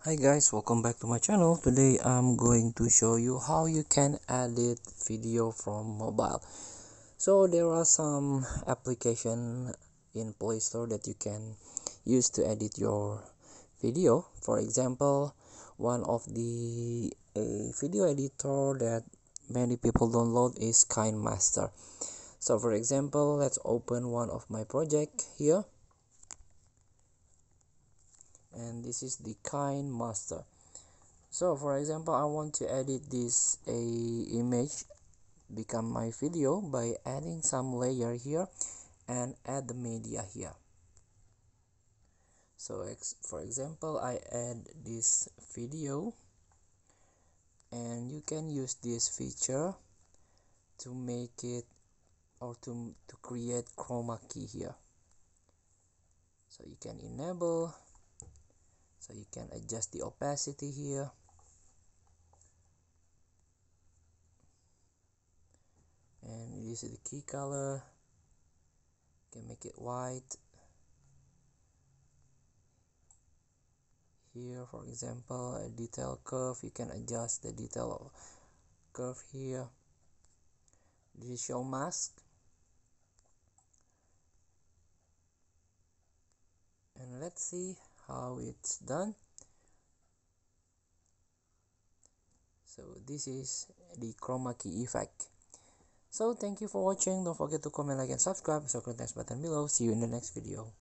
Hi guys, welcome back to my channel. Today I'm going to show you how you can edit video from mobile. So there are some application in Play Store that you can use to edit your video. For example, one of the video editor that many people download is KineMaster. So for example, let's open one of my project here, and this is the KineMaster. So for example, I want to edit this image become my video by adding some layer here and add the media here. So for example, I add this video, and you can use this feature to make it or to create chroma key here. So you can enable, so you can adjust the opacity here, and this is the key color. You can make it white here. For example, a detail curve, you can adjust the detail curve here. This is show mask, and let's see how it's done. So this is the chroma key effect. So thank you for watching. Don't forget to comment, like, and subscribe. So click the next button below. See you in the next video.